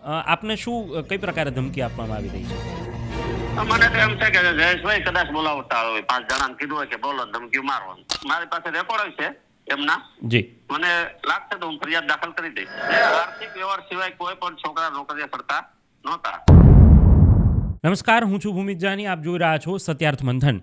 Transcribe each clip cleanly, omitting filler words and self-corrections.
આપને શું કઈ પ્રકારે ધમકી આપવામાં આવી રહી છે? મને તો એમ છે કે જયેશભાઈ કદાચ બોલાવતા હોય, 5 જણાને કીધું હોય કે બોલો ધમકી મારો. મારી પાસે રેકોર્ડ છે એમના. જી, મને લાગશે તો હું ફરિયાદ દાખલ કરી દઈશ. આર્થિક વ્યવહાર સિવાય કોઈ પણ છોકરા નોકરીએ પડતા નહોતા. નમસ્કાર, હું છું ભૂમિત જાની. આપ જોઈ રહ્યા છો સત્યાર્થ મંથન.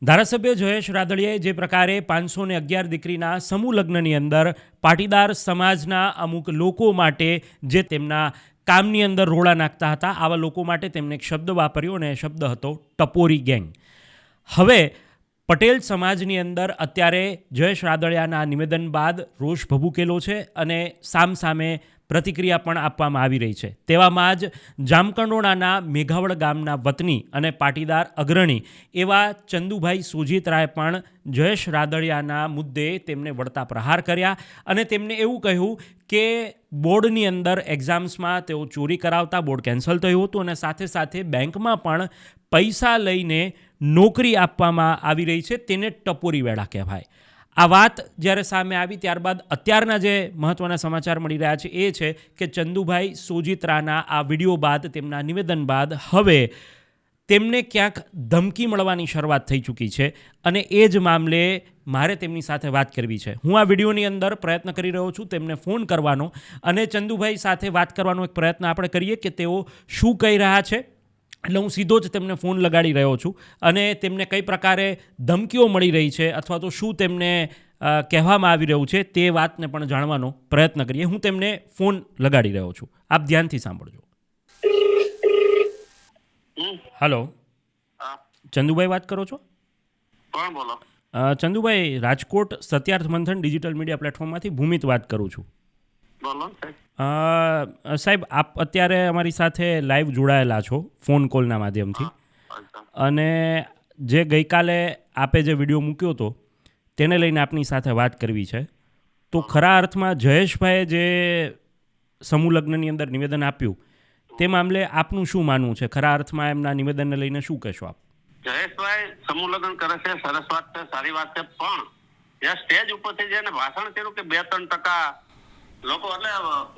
ધારાસભ્ય જયેશ રાદડિયાએ જે પ્રકારે 511 દીકરીના સમૂહ લગ્નની અંદર પાટીદાર સમાજના અમુક લોકો માટે જે તેમના કામની અંદર રોડા નાખતા હતા, આવા લોકો માટે તેમણે એક શબ્દ વાપર્યો અને એ શબ્દ હતો ટપોરી ગેંગ. હવે પટેલ સમાજની અંદર અત્યારે જયેશ રાદડિયાના નિવેદન બાદ રોષ ભભૂકેલો છે અને સામસામે પ્રતિક્રિયા પણ આપવામાં આવી રહી છે. તેવામાં જ જામકંડોળાના મેઘાવળ ગામના વતની અને પાટીદાર અગ્રણી એવા ચંદુભાઈ સોજીત્રાએ પણ જયેશ રાદડિયાના મુદ્દે તેમને વળતા પ્રહાર કર્યા અને તેમને એવું કહ્યું કે બોર્ડની અંદર એક્ઝામ્સમાં તેઓ ચોરી કરાવતા, બોર્ડ કેન્સલ થયું હતું અને સાથે સાથે બેંકમાં પણ પૈસા લઈને નોકરી આપવામાં આવી રહી છે, તેને ટપોરી વેળા કહેવાય. આ વાત જ્યારે સામે આવી ત્યારબાદ અત્યારના જે મહત્ત્વના સમાચાર મળી રહ્યા છે એ છે કે ચંદુભાઈ સોજીત્રાના આ વિડીયો બાદ, તેમના નિવેદન બાદ હવે તેમને ક્યાંક ધમકી મળવાની શરૂઆત થઈ ચૂકી છે અને એ જ મામલે મારે તેમની સાથે વાત કરવી છે. હું આ વિડીયોની અંદર પ્રયત્ન કરી રહ્યો છું તેમને ફોન કરવાનો અને ચંદુભાઈ સાથે વાત કરવાનો એક પ્રયત્ન આપણે કરીએ કે તેઓ શું કહી રહ્યા છે. એટલે હું સીધો જ તેમને ફોન લગાડી રહ્યો છું અને તેમને કઈ પ્રકારે ધમકીઓ મળી રહી છે અથવા તો શું તેમને કહેવામાં આવી રહ્યું છે તે વાતને પણ જાણવાનો પ્રયત્ન કરીએ. હું તેમને ફોન લગાડી રહ્યો છું, આપ ધ્યાનથી સાંભળજો. હલો, ચંદુભાઈ વાત કરો છો? કોણ બોલો? ચંદુભાઈ, રાજકોટ સત્યાર્થ મંથન ડિજિટલ મીડિયા પ્લેટફોર્મમાંથી ભૂમિત વાત કરું છું. બોલો સાહેબ, આપ અત્યારે અમારી સાથે લાઈવ જોડાયેલા છો ફોન કોલના માધ્યમથી અને જે ગઈકાલે આપે જે વિડીયો મૂક્યો હતો તેને લઈને આપની સાથે વાત કરવી છે. તો ખરા અર્થમાં જયેશભાઈએ જે સમૂહ લગ્નની અંદર નિવેદન આપ્યું તે મામલે આપનું શું માનવું છે? ખરા અર્થમાં એમના નિવેદનને લઈને શું કહેશો આપ? જયેશભાઈ સમૂહ લગ્ન કરે છે, સરસ વાત છે, સારી વાત છે, પણ જે સ્ટેજ ઉપરથી જેને ભાષણ કર્યું કે 2-3% લોકો, એટલે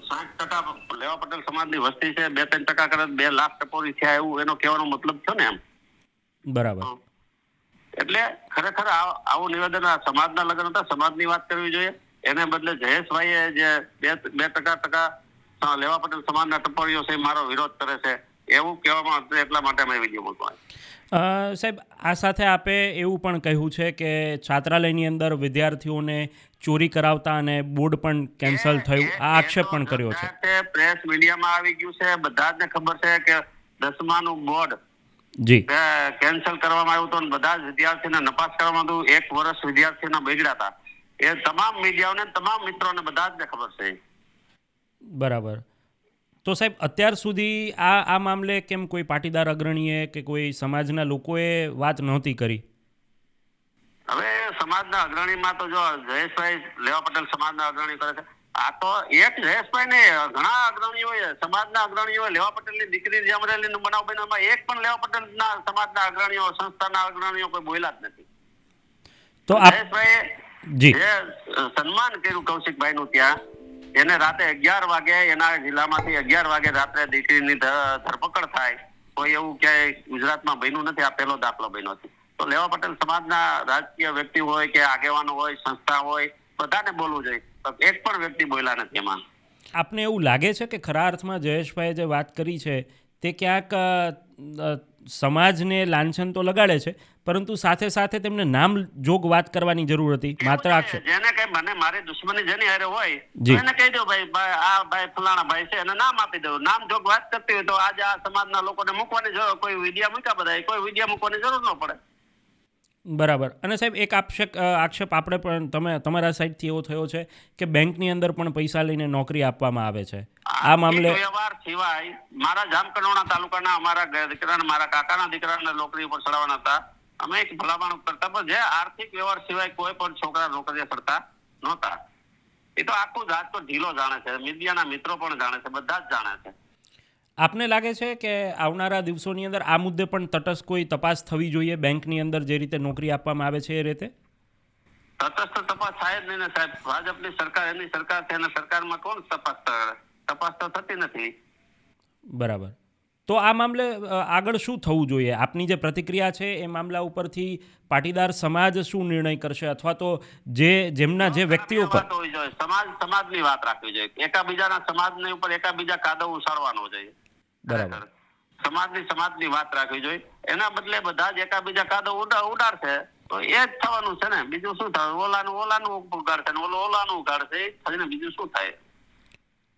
60% લેવા પટેલ સમાજની વસ્તી છે, 2-3% કરે 2 લાખ ટપોરી થયા, એવું એનો કહેવાનો મતલબ છે ને એમ. બરાબર. એટલે ખરેખર આવું નિવેદન સમાજના લગ્ન હતા, સમાજની વાત કરવી જોઈએ. એને બદલે જયેશભાઈએ જે 2% લેવા પટેલ સમાજના ટપોરીઓ છે મારો વિરોધ કરે છે એવું કહેવામાં આવતું, એટલા માટે મેં વિડીયો મૂક્યો. સાહેબ, આ સાથે આપે એવું પણ કહ્યું છે કે છાત્રાલયની અંદર વિદ્યાર્થીઓને ચોરી કરાવતા અને બોર્ડ પણ કેન્સલ થયું, આ આક્ષેપ પણ કર્યો છે. પ્રેસ મીડિયામાં આવી ગયું છે, બધા જ ખબર છે કે 10માનું બોર્ડ જી કેન્સલ કરવામાં આવ્યું હતું, બધા જ વિદ્યાર્થીને નપાસ કરવામાં આવ્યું. 1 વર્ષ વિદ્યાર્થીના બગડ્યા હતા. એ તમામ મીડિયાઓને, તમામ મિત્રોને બધા જ ખબર છે. બરાબર. તો સાહેબ, અત્યાર સુધી આ મામલે કેમ કોઈ પાટીદાર અગ્રણીએ કે કોઈ સમાજના લોકોએ વાત નહોતી કરી? હવે સમાજના અગ્રણીમાં તો જો જયેશભાઈ લેવા પટેલ સમાજના અગ્રણી કરે છે. આ તો એક જયેશભાઈ ને ઘણા અગ્રણીઓ, સમાજના અગ્રણીઓ, લેવા પટેલની દીકરી જે અમરેલીનો બનાવ બન્યો એમાં એક પણ લેવા પટેલના સમાજના અગ્રણીઓ, સંસ્થાના અગ્રણીઓ કોઈ બોલ્યા જ નથી. તો જયેશભાઈ જે સન્માન કર્યું કૌશિકભાઈનું ત્યાં, એને રાતે 11 વાગે એના જિલ્લામાંથી 11 વાગે રાત્રે દીકરીની ધરપકડ થાય, કોઈ એવું ક્યાંય ગુજરાતમાં બન્યું નથી. આ પહેલો દાખલો બન્યો છે. તો લેવા પટેલ સમાજના રાજકીય વ્યક્તિ હોય કે આગેવાનો હોય, સંસ્થા હોય, બધાને બોલવું જોઈએ. એક પણ વ્યક્તિ બોલ્યા નથી એમાં. આપને એવું લાગે છે કે ખરા અર્થમાં જયેશભાઈએ જે વાત કરી છે તે ક્યાંક સમાજને લાંછન તો લગાડે છે, પરંતુ સાથે સાથે તેમને નામ જોગ વાત કરવાની જરૂર હતી? માત્ર આક્ષેપ, જેને કઈ મને મારી દુશ્મની જેની હારે હોય એને કહી દો ભાઈ આ ભાઈ ફલાણા ભાઈ છે, એને નામ આપી દો. નામ જોગ વાત કરતી હોય તો આજે આ સમાજના લોકોને મૂકવાની જરૂર, કોઈ વિડિયા મૂક્યા બધા, કોઈ વિડિયા મૂકવાની જરૂર ન પડે. બરાબર. અને સાહેબ, એક આક્ષેપ આપણે પણ તમારા સાઈડથી એવો થયો છે કે બેંકની અંદર પણ પૈસા લઈને નોકરી આપવામાં આવે છે. આ મામલે વ્યવહાર સિવાય મારા જામકંડોળા તાલુકાના અમારા દીકરાને, મારા કાકાના દીકરાને નોકરી ઉપર ચડાવવાના હતા. અમે એક ભલામણ કરતા, પણ જે આર્થિક વ્યવહાર સિવાય કોઈ પણ છોકરા નોકરીએ ચડતા નહોતા. એ તો આખું રાજકોટ ઢીલો જાણે છે, મીડિયાના મિત્રો પણ જાણે છે, બધા જ જાણે છે. આપને લાગે છે કે આવનારા દિવસોની અંદર આ મુદ્દે પણ તટસ્થ કોઈ તપાસ થવી જોઈએ બેંકની અંદર જે રીતે નોકરી આપવામાં આવે છે એ રીતે? તટસ્થ તપાસ થાય જ નહીં ને સાહેબ. ભાજપની સરકાર, એની સરકાર છે, અને સરકારમાં કોણ તપાસ કરે? તપાસ તો થતી નથી. બરાબર. તો આ મામલે આગળ શું થવું જોઈએ? આપની જે પ્રતિક્રિયા છે એ મામલા ઉપરથી પાટીદાર સમાજ શું નિર્ણય કરશે, અથવા તો જેમના જે વ્યક્તિઓ પર વાત હોવી જોઈએ. સમાજની વાત રાખવી જોઈએ. એકાબીજાના સમાજની ઉપર એકાબીજા કાદવ ઉછાળવાનો જોઈએ. બરાબર. સમાજની વાત રાખવી જોઈએ. એના બદલે બધા જ એકાબીજા કાદવ ઉડાડશે તો એ જ થવાનું છે ને. બીજું શું થાય? ઓલાનું ઉગાડશે ને ઓલાનું ઉગાડશે. એ જ થઈને બીજું શું થાય?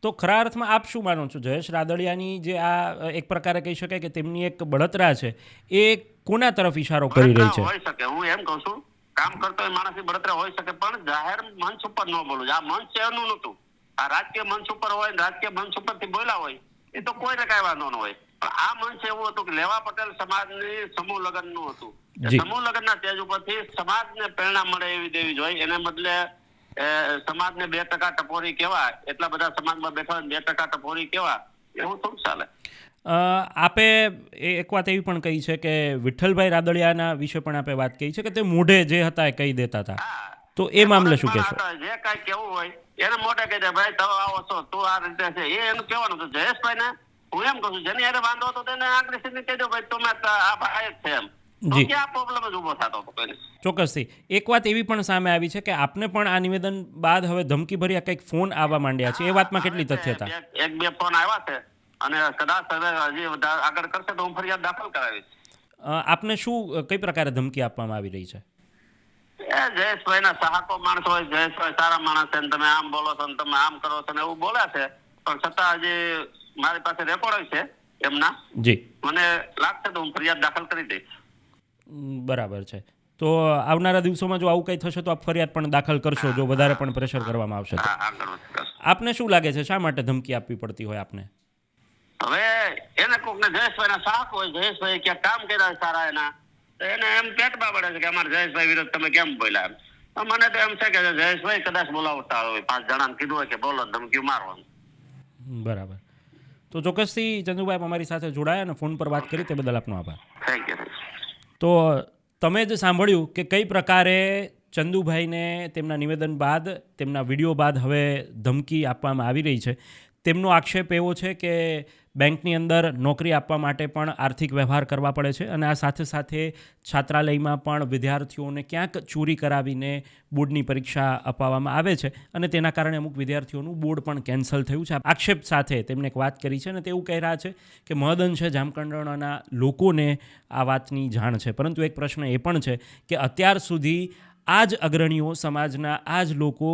તો ખરા અર્થમાં આપ શું માનો છો? જયેશ રાદડિયાની જે આ એક પ્રકારે કહી શકાય કે તેમની એક બળતરા છે, એ કોના તરફ ઇશારો કરી રહી છે? હોઈ શકે, હું એમ કહું છું, કામ કરતો હોય માણસની બળતરા હોઈ શકે, પણ જાહેર મંચ ઉપર ન બોલવું. આ મંચ એનું નહોતું. આ રાજકીય મંચ ઉપર હોય, રાજકીય મંચ ઉપરથી બોલ્યા હોય, એ તો કોઈને કઈ વાંધો ન હોય. પણ આ મંચ એવું હતું કે લેવા પટેલ સમાજની સમૂહ લગ્નનું હતું. સમૂહ લગ્નના સ્ટેજ ઉપરથી સમાજને પ્રેરણા મળે એવી દેવી જોઈએ. એને બદલે સમાજને 2% ટપોરી કેવા, એટલા બધા સમાજમાં બેઠા હોય 2% ટપોરી કેવા, એવું થોડું ચાલે. આપે એક વાત એવી પણ કહી છે કે વિઠ્ઠલભાઈ રાદડિયાના વિશે પણ આપે વાત કહી છે કે તે મોઢે જે હતા એ કહી દેતા હતા. તો એ મામલે શું કહેશો? જે કાંઈ કેવું હોય એને મોઢે કહી દે, ભાઈ તમે આવો છો, તું આ રીતે છે, એ એનું કહેવાનું હતું. જયેશભાઈને હું એમ કહું છું, જેની હારે વાંધો હતો તેને આંકડી સીધી કહી દો, ભાઈ તમે આ ભાઈ જ છે એમ. જી, ક્યાં પ્રોબ્લેમ જ ઉભો થતો હતો કોઈને. ચોક્કસથી. એક વાત એવી પણ સામે આવી છે કે આપને પણ આ નિવેદન બાદ હવે ધમકીભર્યા કંઈક ફોન આવવા માંડ્યા છે. એ વાતમાં કેટલી તથ્યતા? એક બે ફોન આવ્યા છે અને કદાચ હવે હજી આગળ કરશે તો હું ફરિયાદ દાખલ કરાવીશ. આપને શું કઈ પ્રકારે ધમકી આપવામાં આવી રહી છે? જયેશભાઈના ચાહકો માણસો હોય, જયેશભાઈ સારા માણસ છે, તમે આમ બોલો છો, તમે આમ કરો છો ને એવું બોલે છે, પણ છતાં હજી મારી પાસે રેકોર્ડ છે એમના. જી, મને લાગશે તો હું ફરિયાદ દાખલ કરી દઈશ. બરાબર છે. તો આવનારા દિવસોમાં જો આવું કંઈ થશે તો આપ ફરિયાદ પણ દાખલ કરશો, જો વધારે પણ પ્રેશર કરવામાં આવશે તો? આપને શું લાગે છે, શા માટે ધમકી આપવી પડતી હોય આપને? હવે એને કોકને જયેશભાઈના ચાહક હોય, જયેશભાઈ ક્યાંક કામ કર્યા સારા એના, તો એને એમ પેટમાં પડે છે કે અમારા જયેશભાઈ વિરુદ્ધ તમે કેમ બોલ્યા એમ. મને તો એમ છે કે જયેશભાઈ કદાચ બોલાવતા હોય, 5 જણાને કીધું હોય કે બોલો, ધમકી મારવાનું. બરાબર. તો ચોક્કસથી ચંદુભાઈ અમારી સાથે જોડાયા અને ફોન પર વાત કરી તે બદલ આપનો આભાર. Thank you. તો તમે જ સાંભળ્યું કે કઈ પ્રકારે ચંદુભાઈને તેમના નિવેદન બાદ, તેમના વિડીયો બાદ હવે ધમકી આપવામાં આવી રહી છે. તેમનો આક્ષેપ એવો છે કે બેંકની અંદર નોકરી આપવા માટે પણ આર્થિક વ્યવહાર કરવા પડે છે અને આ સાથે સાથે છાત્રાલયમાં પણ વિદ્યાર્થીઓને ક્યાંક ચોરી કરાવીને બોર્ડની પરીક્ષા અપાવવામાં આવે છે અને તેના કારણે અમુક વિદ્યાર્થીઓનું બોર્ડ પણ કેન્સલ થયું છે. આક્ષેપ સાથે તેમણે એક વાત કરી છે અને તેવું કહી રહ્યા છે કે મહદઅંશે જામકંડોરણાના લોકોને આ વાતની જાણ છે. પરંતુ એક પ્રશ્ન એ પણ છે કે અત્યાર સુધી આ જ અગ્રણીઓ સમાજના, આ જ લોકો,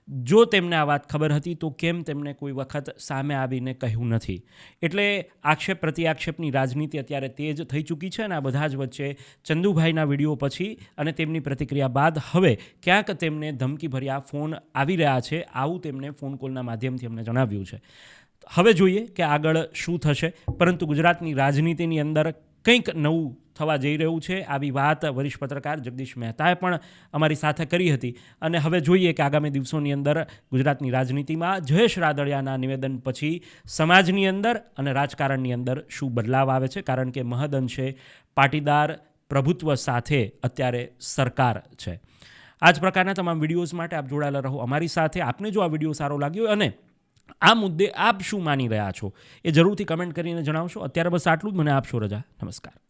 જો તેમને આ વાત ખબર હતી તો કેમ તેમને કોઈ વખત સામે આવીને કહ્યું નથી? એટલે આક્ષેપ પ્રત્યાક્ષેપની રાજનીતિ અત્યારે તેજ થઈ ચૂકી છે અને આ બધા જ વચ્ચે ચંદુભાઈના વિડીયો પછી અને તેમની પ્રતિક્રિયા બાદ હવે ક્યાંક તેમને ધમકીભર્યા ફોન આવી રહ્યા છે, આવું તેમણે ફોન કોલના માધ્યમથી અમને જણાવ્યું છે. હવે જોઈએ કે આગળ શું થશે, પરંતુ ગુજરાતની રાજનીતિની અંદર કંઈક નવું થવા જઈ રહ્યું છે. આવી વાત વરિષ્ઠ પત્રકાર જગદીશ મહેતાએ પણ અમારી સાથે કરી હતી અને હવે જોઈએ કે આગામી દિવસોની અંદર ગુજરાતની રાજનીતિમાં જયેશ રાદડિયાના નિવેદન પછી સમાજની અંદર અને રાજકારણની અંદર શું બદલાવ આવે છે, કારણ કે મહદઅંશે પાટીદાર પ્રભુત્વ સાથે અત્યારે સરકાર છે. આ જ પ્રકારના તમામ વિડીયોઝ માટે આપ જોડાયેલા રહો અમારી સાથે. આપને જો આ વિડીયો સારો લાગ્યો હોય અને આ મુદ્દે આપ શું માની રહ્યા છો એ જરૂરથી કમેન્ટ કરીને જણાવશો. અત્યારે બસ આટલું જ. મને આપશો રજા. નમસ્કાર.